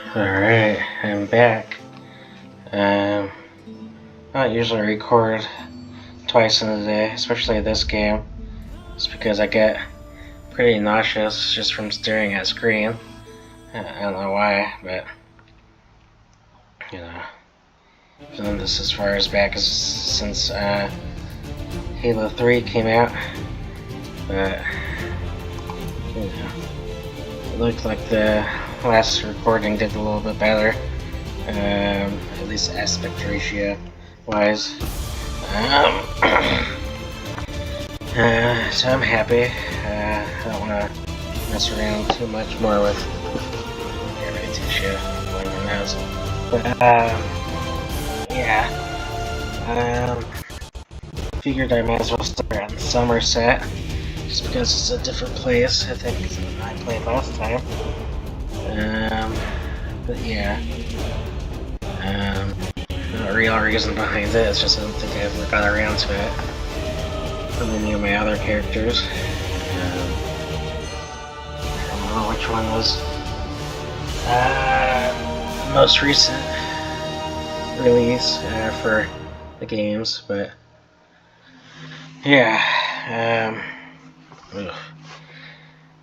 Alright, I'm back. Um, I don't usually record twice in a day, especially this game. It's because I get pretty nauseous just from staring at screen. I don't know why, but you know, I've done this as far as back as since Halo 3 came out. But you know, it looked like the last recording did a little bit better. At least aspect ratio wise. So I'm happy. I don't want to mess around too much more with gravity tissue blowing my nose. But yeah. Figured I might as well start in Somerset, just because it's a different place, I think, than I played last time. But yeah. No real reason behind it, it's just I don't think I ever got around to it from any of my other characters. I don't know which one was most recent release for the games, but yeah.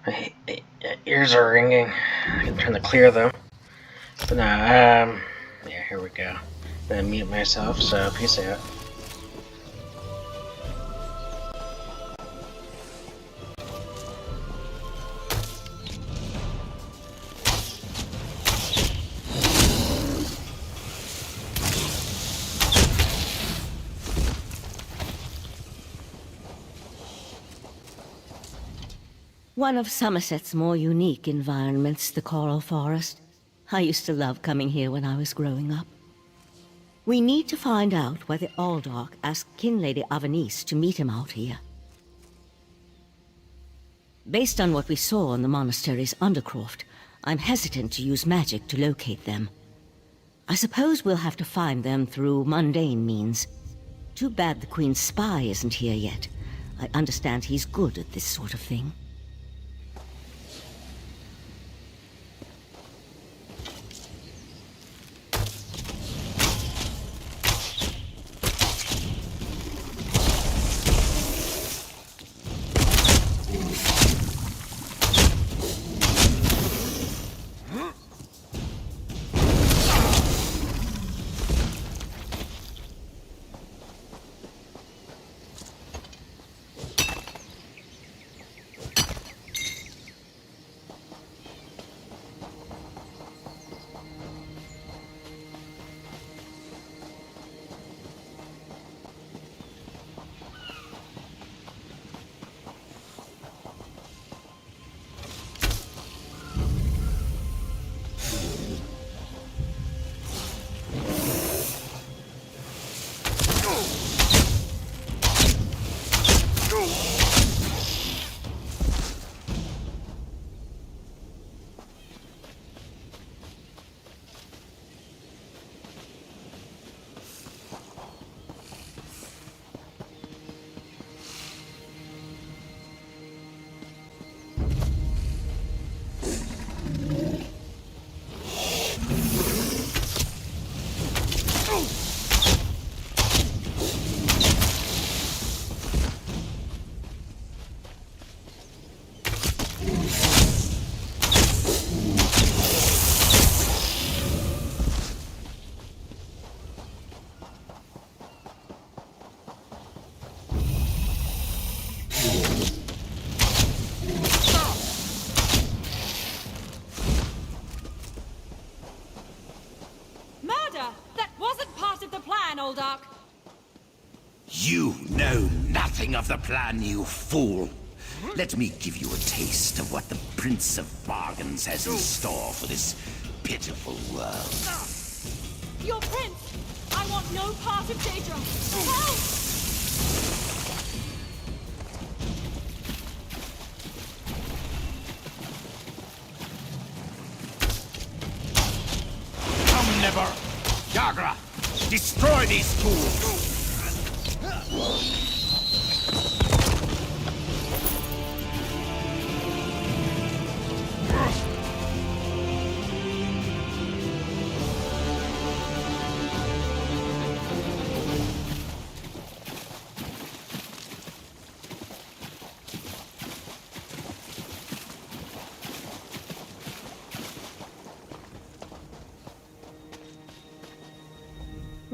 My ears are ringing. I'm trying to clear them. But no, yeah, here we go. I'm gonna mute myself, so peace out. One of Somerset's more unique environments, the Coral Forest. I used to love coming here when I was growing up. We need to find out whether Aldark asked King Lady Avanice to meet him out here. Based on what we saw in the monastery's undercroft, I'm hesitant to use magic to locate them. I suppose we'll have to find them through mundane means. Too bad the Queen's spy isn't here yet. I understand he's good at this sort of thing. Aldark. You know nothing of the plan, you fool. Let me give you a taste of what the Prince of Bargains has in store for this pitiful world. Your prince! I want no part of Daedra! Help! Come, never! Yagra! Destroy these fools!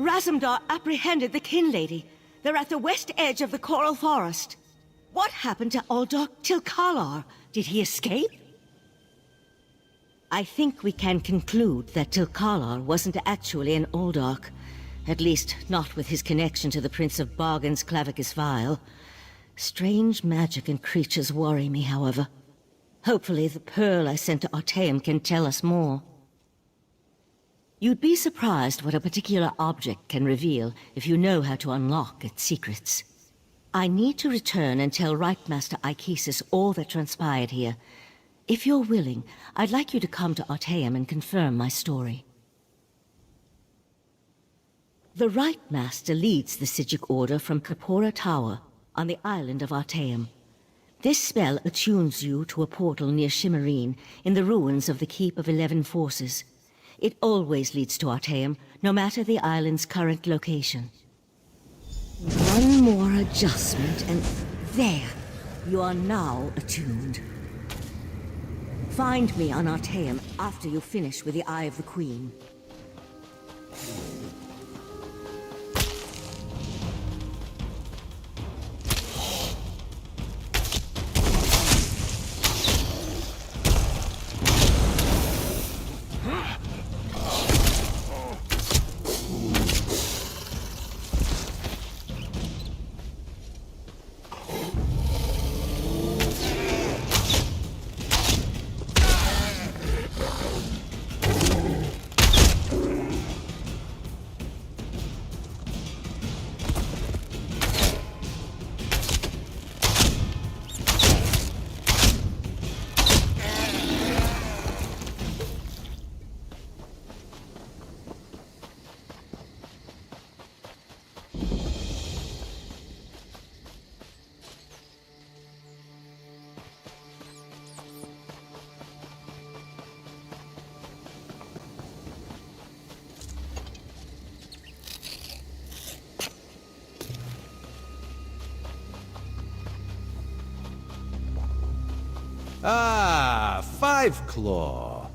Razumdar apprehended the Kin Lady. They're at the west edge of the Coral Forest. What happened to Uldark Tilkalar? Did he escape? I think we can conclude that Tilkalar wasn't actually an Uldark. At least, not with his connection to the Prince of Bargain's Clavicus Vial. Strange magic and creatures worry me, however. Hopefully the pearl I sent to Artaeum can tell us more. You'd be surprised what a particular object can reveal if you know how to unlock its secrets. I need to return and tell Rightmaster Ikesis all that transpired here. If you're willing, I'd like you to come to Artaeum and confirm my story. The Rightmaster leads the Psijic Order from Kapora Tower on the island of Artaeum. This spell attunes you to a portal near Shimmerine in the ruins of the Keep of 11 Forces. It always leads to Artaeum, no matter the island's current location. One more adjustment and there! You are now attuned. Find me on Artaeum after you finish with the Eye of the Queen. Ah, Five Claw.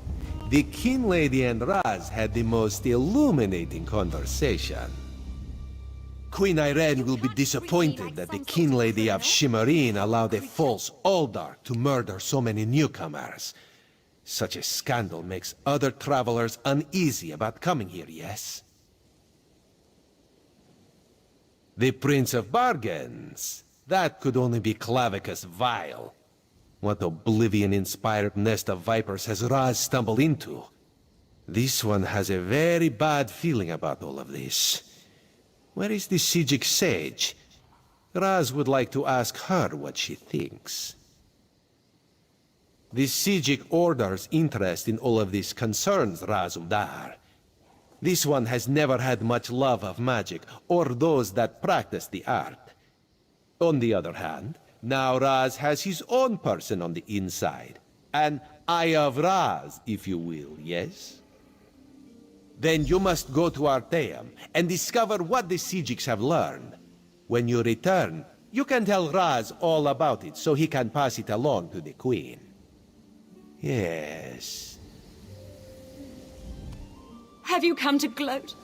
The Kin Lady and Raz had the most illuminating conversation. Queen Irene will be disappointed that the Kin Lady of Shimmerine allowed a false Uldark to murder so many newcomers. Such a scandal makes other travelers uneasy about coming here, yes? The Prince of Bargains. That could only be Clavicus Vial. What oblivion-inspired nest of vipers has Raz stumbled into? This one has a very bad feeling about all of this. Where is the Psijic Sage? Raz would like to ask her what she thinks. The Psijic Order's interest in all of this concerns Razumdar. This one has never had much love of magic, or those that practice the art. On the other hand, now Raz has his own person on the inside. An Eye of Raz, if you will, yes? Then you must go to Artaeum and discover what the Psijics have learned. When you return, you can tell Raz all about it so he can pass it along to the Queen. Yes. Have you come to gloat?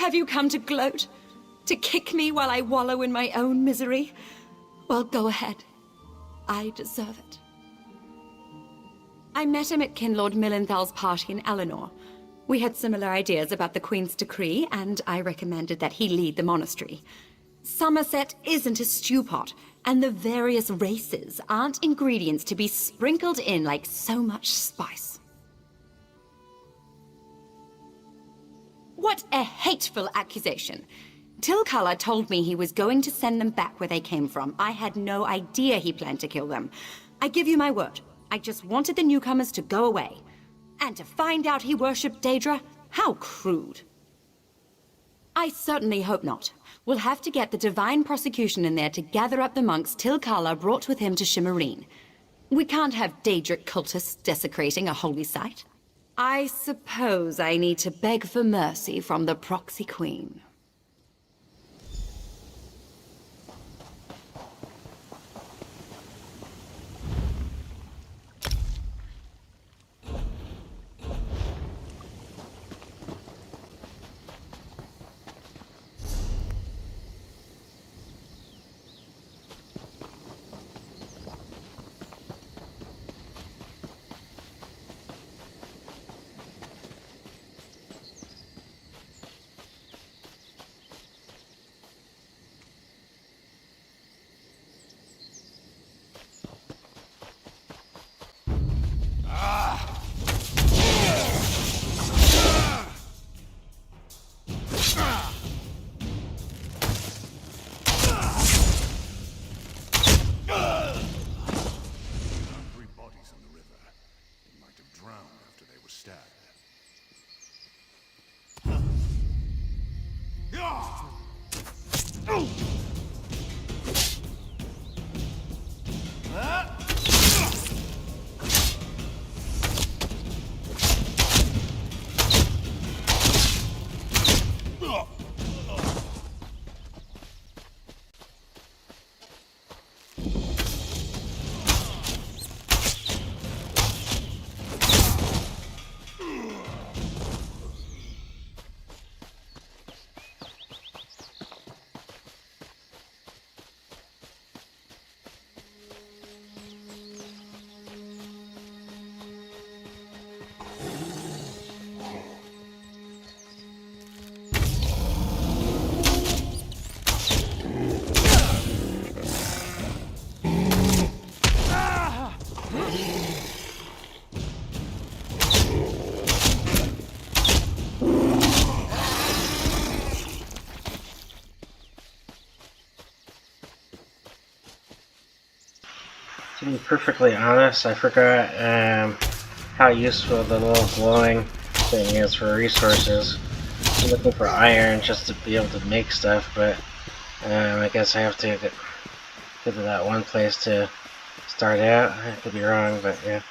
Have you come to gloat? To kick me while I wallow in my own misery? Well, go ahead. I deserve it. I met him at Kinlord Millenthal's party in Eleanor. We had similar ideas about the Queen's decree, and I recommended that he lead the monastery. Somerset isn't a stew pot, and the various races aren't ingredients to be sprinkled in like so much spice. What a hateful accusation. Tilkalar told me he was going to send them back where they came from. I had no idea he planned to kill them. I give you my word. I just wanted the newcomers to go away. And to find out he worshipped Daedra? How crude. I certainly hope not. We'll have to get the Divine Prosecution in there to gather up the monks Tilkalar brought with him to Shimmerine. We can't have Daedric cultists desecrating a holy site. I suppose I need to beg for mercy from the Proxy Queen. To be perfectly honest, I forgot how useful the little glowing thing is for resources. I'm looking for iron just to be able to make stuff, but I guess I have to get to that one place to start out. I could be wrong, but yeah.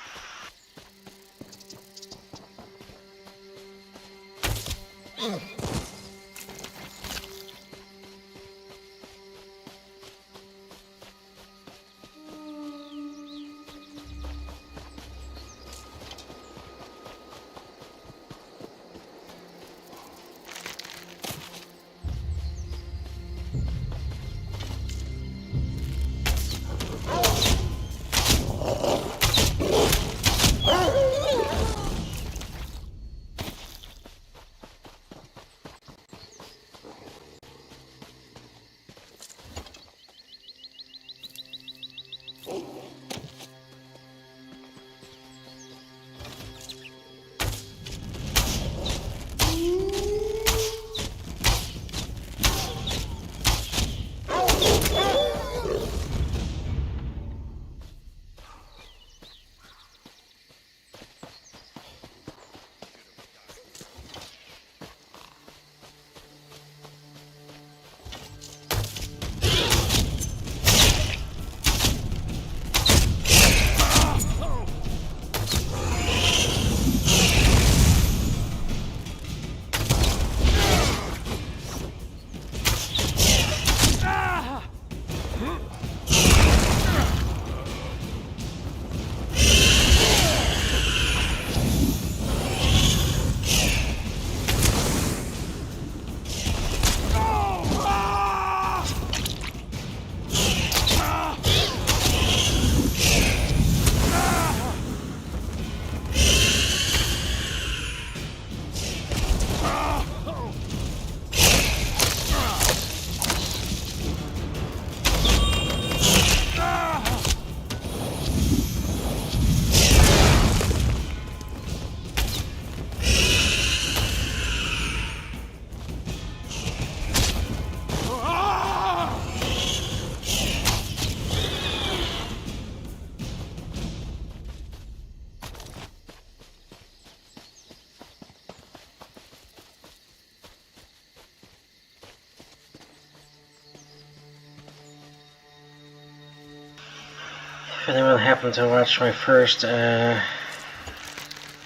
If anyone happened to watch my first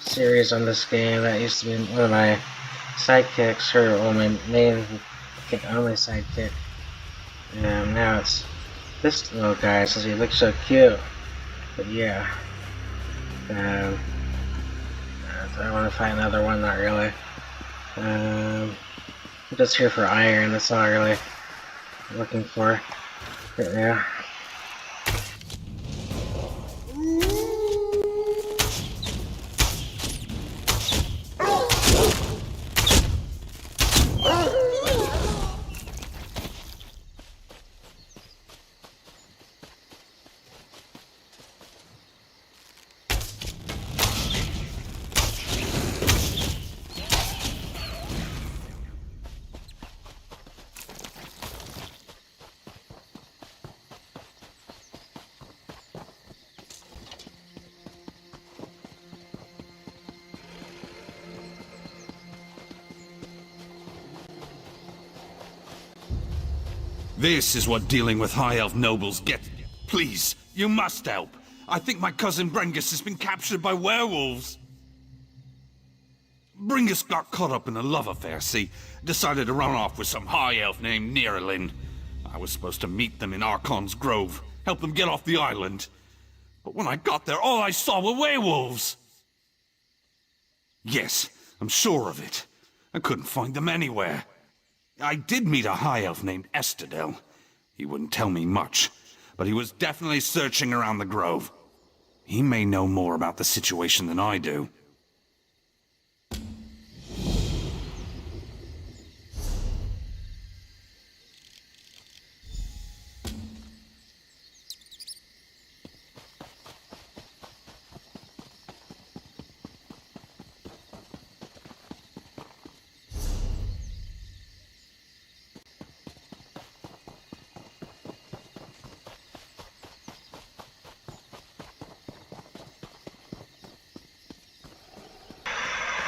series on this game, that used to be one of my sidekicks, or well, my main, I think only sidekick. And now it's this little guy, since he looks so cute. But yeah, do I want to find another one? Not really. I'm just here for iron. That's all I really looking for. But yeah. This is what dealing with High Elf nobles get. Please, you must help. I think my cousin Brengus has been captured by werewolves. Brengus got caught up in a love affair, see? Decided to run off with some High Elf named Neerlin. I was supposed to meet them in Archon's Grove, help them get off the island. But when I got there, all I saw were werewolves. Yes, I'm sure of it. I couldn't find them anywhere. I did meet a High Elf named Estadel. He wouldn't tell me much, but he was definitely searching around the Grove. He may know more about the situation than I do.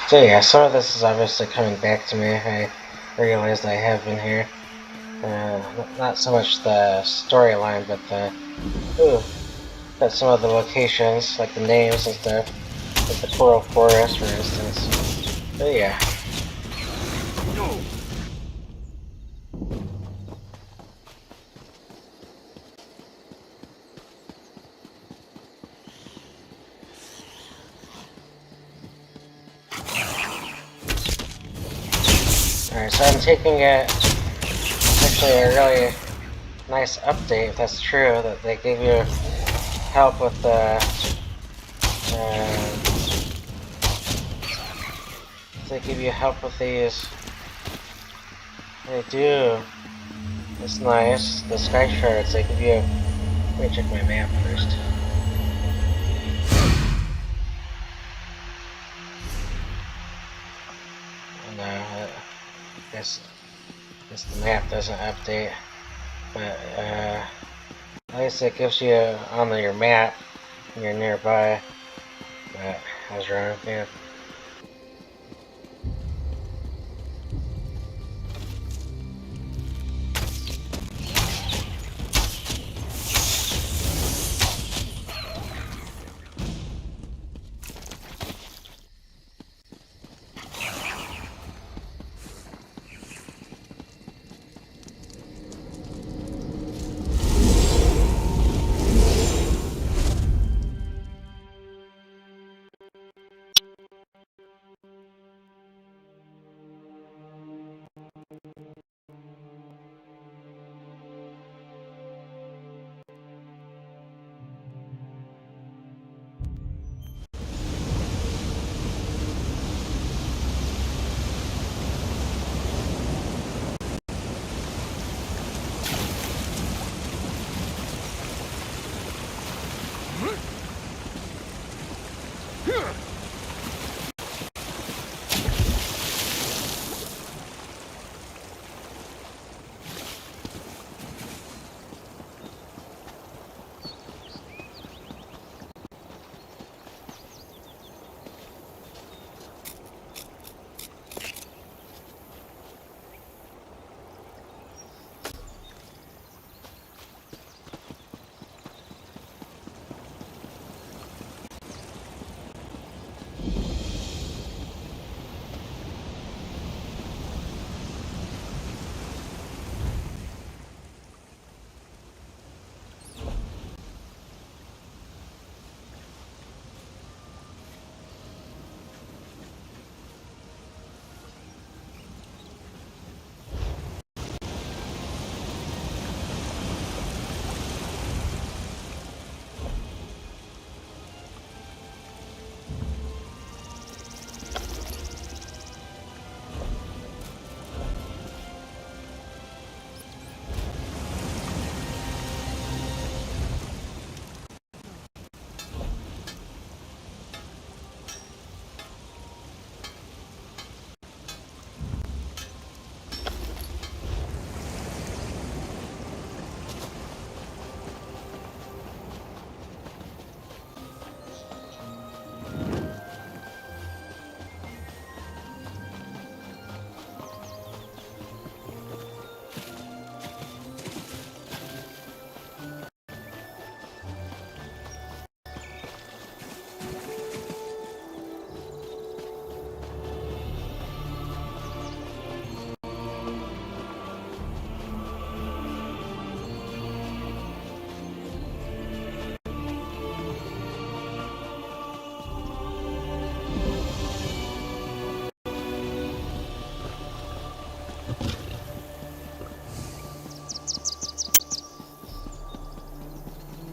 So yeah, some of this is obviously coming back to me. I realized I have been here. Not so much the storyline, but some of the locations, like the names and stuff, like the Coral Forest, for instance. But yeah. Alright, so I'm taking it. It's actually a really nice update, if that's true, that they gave you help with the. They give you help with these. They do. It's nice. The sky shards, they give you. Let me check my map first. No, I guess the map doesn't update. But at least it gives you on your map when you're nearby. But I was wrong, yeah.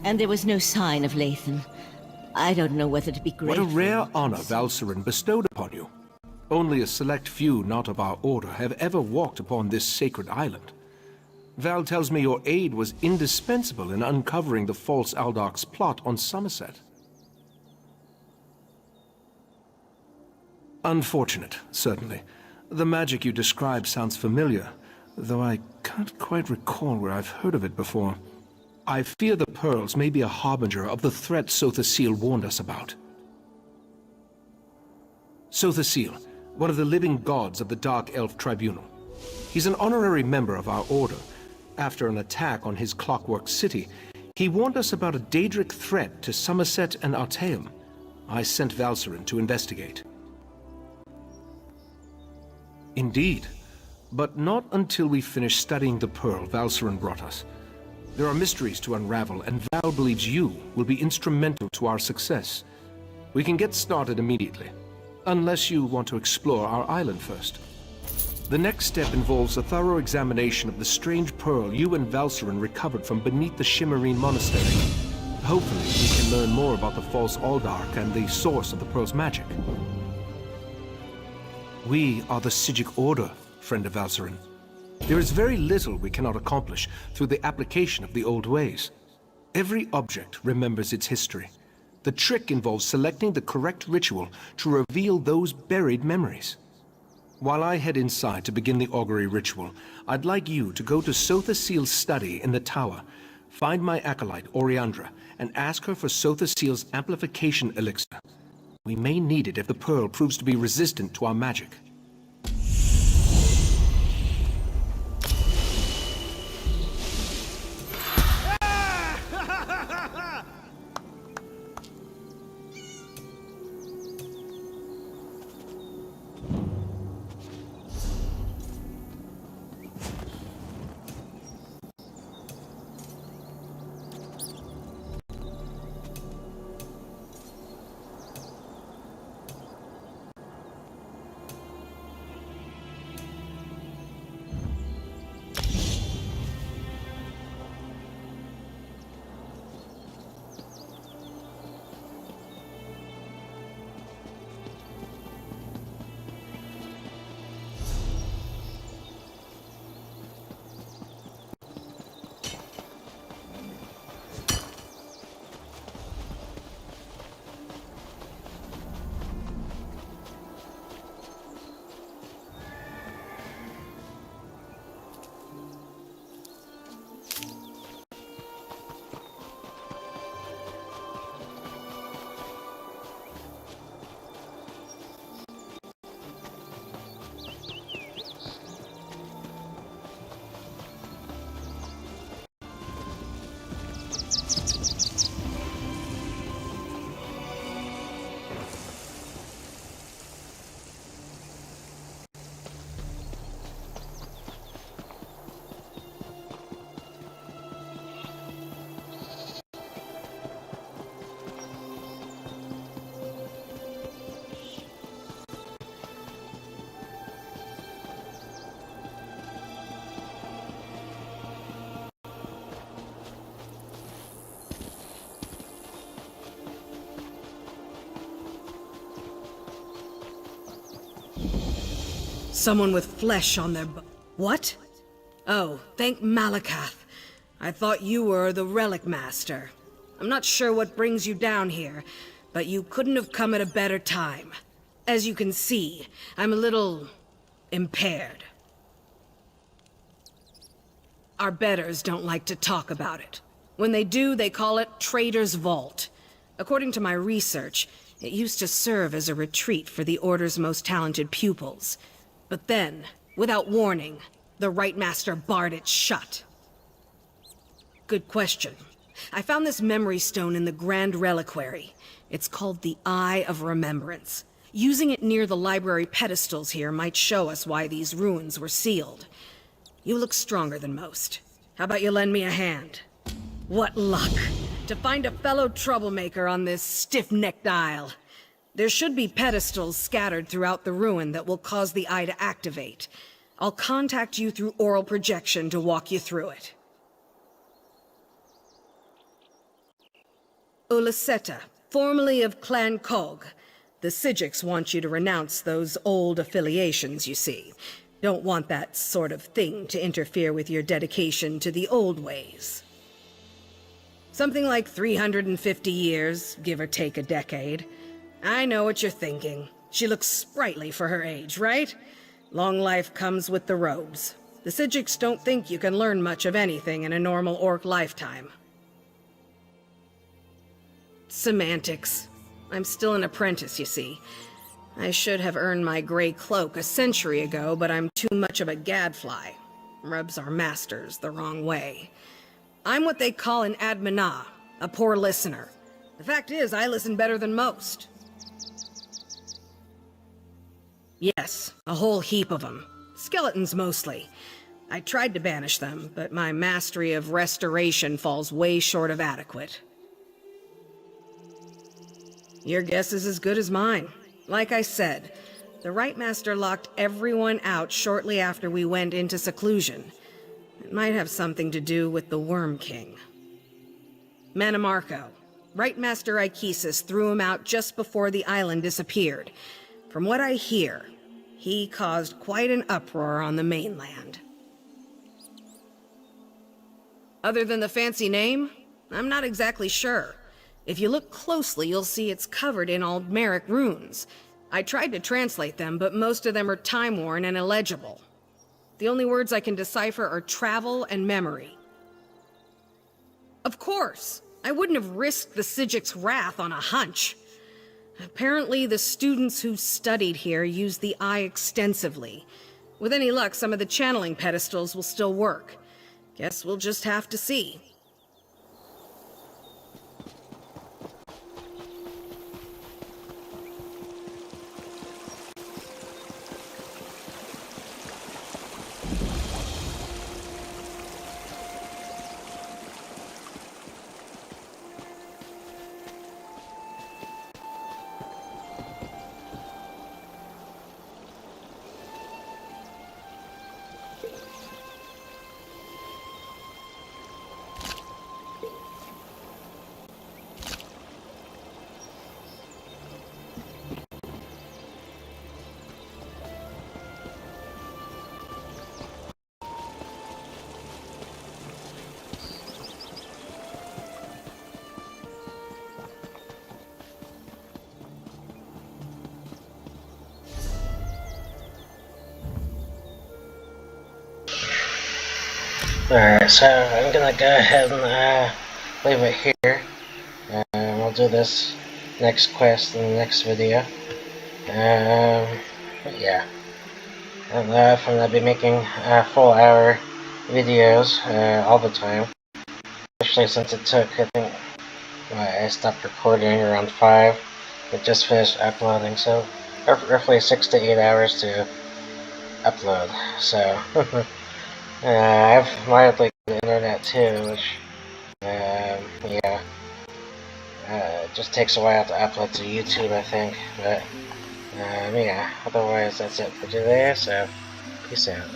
And there was no sign of Lathan. I don't know whether to be What grateful. a rare honor Valcerin bestowed upon you. Only a select few not of our order have ever walked upon this sacred island. Val tells me your aid was indispensable in uncovering the false Aldoc's plot on Somerset. Unfortunate, certainly. The magic you describe sounds familiar, though I can't quite recall where I've heard of it before. I fear the pearls may be a harbinger of the threat Sotha Sil warned us about. Sotha Sil, one of the living gods of the Dark Elf Tribunal. He's an honorary member of our order. After an attack on his Clockwork City, he warned us about a Daedric threat to Somerset and Artaeum. I sent Valcerin to investigate. Indeed, but not until we finish studying the pearl Valcerin brought us. There are mysteries to unravel, and Val believes you will be instrumental to our success. We can get started immediately, unless you want to explore our island first. The next step involves a thorough examination of the strange pearl you and Valcerin recovered from beneath the Shimmerine Monastery. Hopefully, we can learn more about the false Aldark and the source of the pearl's magic. We are the Psijic Order, friend of Valcerin. There is very little we cannot accomplish through the application of the old ways. Every object remembers its history. The trick involves selecting the correct ritual to reveal those buried memories. While I head inside to begin the augury ritual, I'd like you to go to Sotha Seal's study in the tower, find my acolyte, Oriandra, and ask her for Sotha Seal's amplification elixir. We may need it if the pearl proves to be resistant to our magic. Someone with flesh on their What? Oh, thank Malakath. I thought you were the Relic Master. I'm not sure what brings you down here, but you couldn't have come at a better time. As you can see, I'm a little impaired. Our betters don't like to talk about it. When they do, they call it Trader's Vault. According to my research, it used to serve as a retreat for the Order's most talented pupils. But then, without warning, the Rite Master barred it shut. Good question. I found this memory stone in the Grand Reliquary. It's called the Eye of Remembrance. Using it near the library pedestals here might show us why these ruins were sealed. You look stronger than most. How about you lend me a hand? What luck! To find a fellow troublemaker on this stiff-necked isle. There should be pedestals scattered throughout the ruin that will cause the eye to activate. I'll contact you through oral projection to walk you through it. Ulaseta, formerly of Clan Kog. The Psijics want you to renounce those old affiliations, you see. Don't want that sort of thing to interfere with your dedication to the old ways. Something like 350 years, give or take a decade. I know what you're thinking. She looks sprightly for her age, right? Long life comes with the robes. The Psijics don't think you can learn much of anything in a normal orc lifetime. Semantics. I'm still an apprentice, you see. I should have earned my gray cloak a century ago, but I'm too much of a gadfly. Rubs our masters the wrong way. I'm what they call an admina, a poor listener. The fact is, I listen better than most. Yes, a whole heap of them. Skeletons mostly. I tried to banish them, but my mastery of restoration falls way short of adequate. Your guess is as good as mine. Like I said, the Rite Master locked everyone out shortly after we went into seclusion. It might have something to do with the Worm King. Mannimarco. Rite Master Ikesis threw him out just before the island disappeared. From what I hear, he caused quite an uproar on the mainland. Other than the fancy name, I'm not exactly sure. If you look closely, you'll see it's covered in Aldmeric runes. I tried to translate them, but most of them are time-worn and illegible. The only words I can decipher are travel and memory. Of course! I wouldn't have risked the Sigic's wrath on a hunch. Apparently, the students who studied here use the eye extensively. With any luck, some of the channeling pedestals will still work. Guess we'll just have to see. Alright, so I'm gonna go ahead and leave it here. We'll do this next quest in the next video. But yeah. And I'm gonna be making full hour videos all the time. Especially since it took, I think, I stopped recording around 5. It just finished uploading, so roughly 6 to 8 hours to upload. So I have mildly the internet too, which yeah, it just takes a while to upload to YouTube, I think. But yeah, otherwise that's it for today. So peace out.